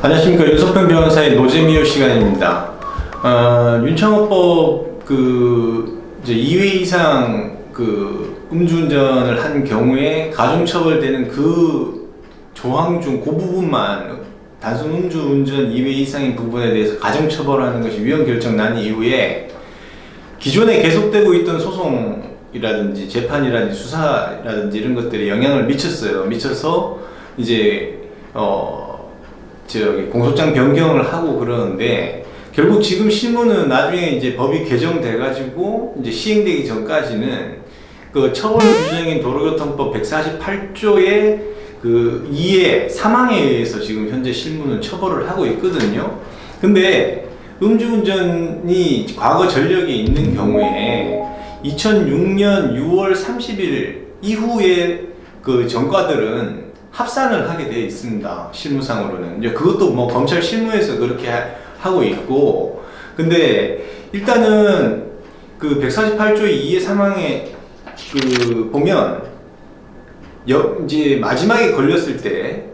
안녕하십니까. 윤석평 변호사의 노재미호 시간입니다. 윤창호법 이제 2회 이상 음주운전을 한 경우에 가중처벌되는 그 조항 중 그 부분만 단순 음주운전 2회 이상인 부분에 대해서 가중처벌하는 것이 위헌 결정 난 이후에 기존에 계속되고 있던 소송이라든지 재판이라든지 수사라든지 이런 것들이 영향을 미쳤어요. 미쳐서 이제 공소장 변경을 하고 그러는데, 결국 지금 실무는 나중에 이제 법이 개정돼 가지고 이제 시행되기 전까지는 그 처벌 규정인 도로교통법 148조의 그 2의 사망에 의해서 지금 현재 실무는 처벌을 하고 있거든요. 근데 음주운전이 과거 전력이 있는 경우에 2006년 6월 30일 이후에 그 전과들은 합산을 하게 되어 있습니다. 실무상으로는. 이제 그것도 뭐 검찰 실무에서 그렇게 하고 있고, 근데 일단은 그 148조의 2의 사망에 보면 이제 마지막에 걸렸을 때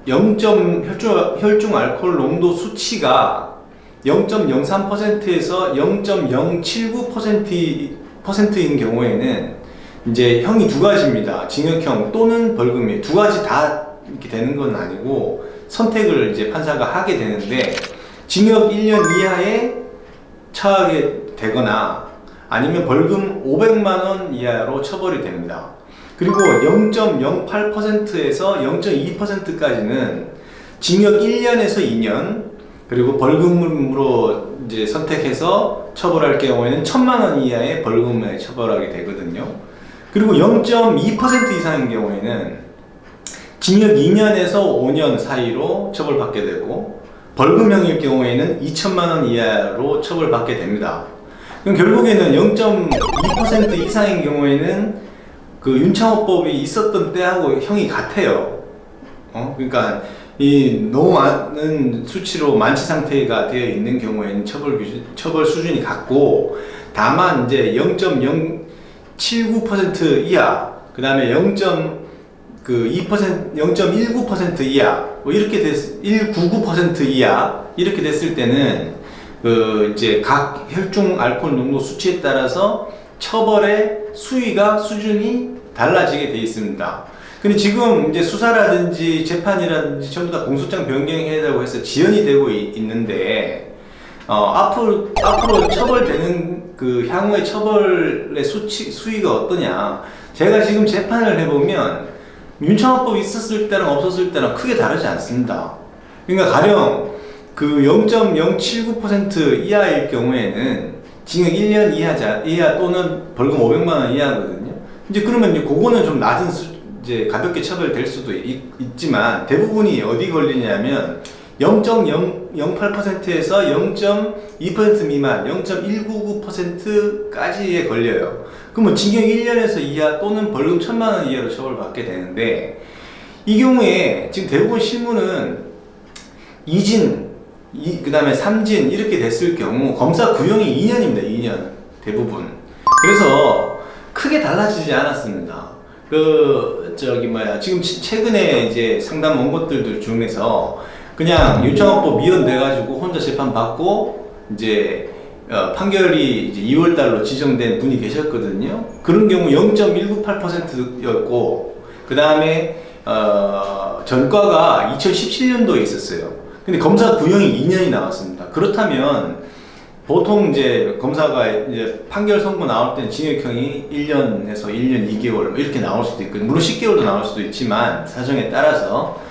혈중 알코올 농도 수치가 0.03%에서 0.079%인 경우에는 이제 형이 두 가지입니다. 징역형 또는 벌금이 두 가지 다 이렇게 되는 건 아니고 선택을 이제 판사가 하게 되는데, 징역 1년 이하에 처하게 되거나 아니면 벌금 500만 원 이하로 처벌이 됩니다. 그리고 0.08%에서 0.2%까지는 징역 1년에서 2년, 그리고 벌금으로 이제 선택해서 처벌할 경우에는 1000만 원 이하의 벌금에 처벌하게 되거든요. 그리고 0.2% 이상인 경우에는 징역 2년에서 5년 사이로 처벌받게 되고, 벌금형일 경우에는 2천만 원 이하로 처벌받게 됩니다. 그럼 결국에는 0.2% 이상인 경우에는 그 윤창호법이 있었던 때하고 형이 같아요. 그러니까 이 너무 많은 수치로 만취 상태가 되어 있는 경우에는 처벌 수준이 같고, 다만 이제 0.079% 이하, 그 다음에 0.19% 이하, 뭐 이렇게 199% 이하 이렇게 됐을 때는 이제 각 혈중 알코올 농도 수치에 따라서 처벌의 수준이 달라지게 되어 있습니다. 근데 지금 이제 수사라든지 재판이라든지 전부 다 공소장 변경해라고 해서 지연이 되고 있는데, 앞으로 처벌되는 그 향후의 처벌의 수위가 어떠냐. 제가 지금 재판을 해보면 윤창호법이 있었을 때랑 없었을 때랑 크게 다르지 않습니다. 그러니까 가령 그 0.079% 이하일 경우에는 징역 1년 이하 또는 벌금 500만 원 이하거든요. 이제 그러면 이제 그거는 좀 낮은 이제 가볍게 처벌될 수도 있지만, 대부분이 어디 걸리냐면 0.08%에서 0.2% 미만, 0.199%까지에 걸려요. 그러면 징역 1년에서 이하 또는 벌금 1000만 원 이하로 처벌받게 되는데, 이 경우에 지금 대부분 실무는 2진, 그 다음에 3진 이렇게 됐을 경우 검사 구형이 2년입니다. 2년 대부분. 그래서 크게 달라지지 않았습니다. 지금 최근에 이제 상담 온 것들 중에서 그냥 윤창호법 위헌돼가지고 혼자 재판 받고 이제 판결이 이제 2월달로 지정된 분이 계셨거든요. 그런 경우 0.198%였고, 그 다음에 전과가 2017년도에 있었어요. 근데 검사 구형이 2년이 나왔습니다. 그렇다면 보통 이제 검사가 이제 판결 선고 나올 때는 징역형이 1년에서 1년 2개월 이렇게 나올 수도 있고, 물론 10개월도 나올 수도 있지만 사정에 따라서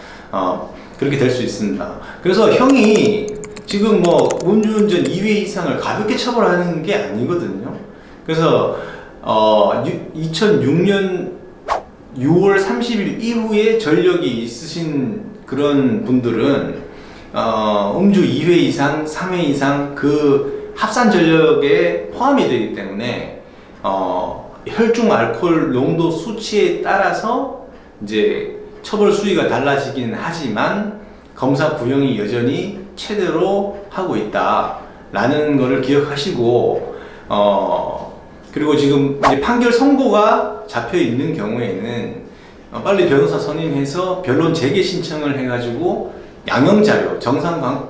그렇게 될 수 있습니다. 그래서 형이 지금 뭐 음주운전 2회 이상을 가볍게 처벌하는 게 아니거든요. 그래서 2006년 6월 30일 이후에 전력이 있으신 그런 분들은 음주 2회 이상, 3회 이상 그 합산 전력에 포함이 되기 때문에 혈중 알코올 농도 수치에 따라서 이제 처벌 수위가 달라지긴 하지만 검사 구형이 여전히 최대로 하고 있다라는 것을 기억하시고, 그리고 지금 이제 판결 선고가 잡혀 있는 경우에는 빨리 변호사 선임해서 변론 재개 신청을 해가지고 양형 자료, 정상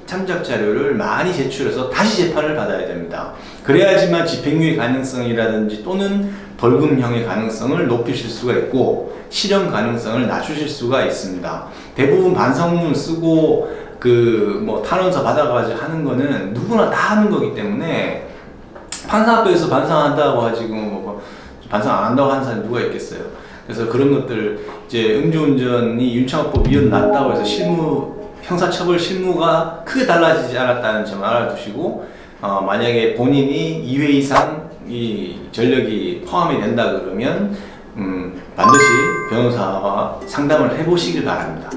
참작 자료를 많이 제출해서 다시 재판을 받아야 됩니다. 그래야지만 집행유예 가능성이라든지 또는 벌금형의 가능성을 높이실 수가 있고 실형 가능성을 낮추실 수가 있습니다. 대부분 반성문 쓰고 뭐 탄원서 받아가지고 하는 거는 누구나 다 하는 거기 때문에 판사 앞에서 반성한다고 가지고 뭐 반성 안 한다고 하는 사람이 누가 있겠어요. 그래서 그런 것들 이제 음주운전이 윤창호법 위헌 났다고 해서 형사처벌 실무가 크게 달라지지 않았다는 점 알아두시고 만약에 본인이 2회 이상 이 전력이 포함이 된다 그러면 반드시 변호사와 상담을 해보시길 바랍니다.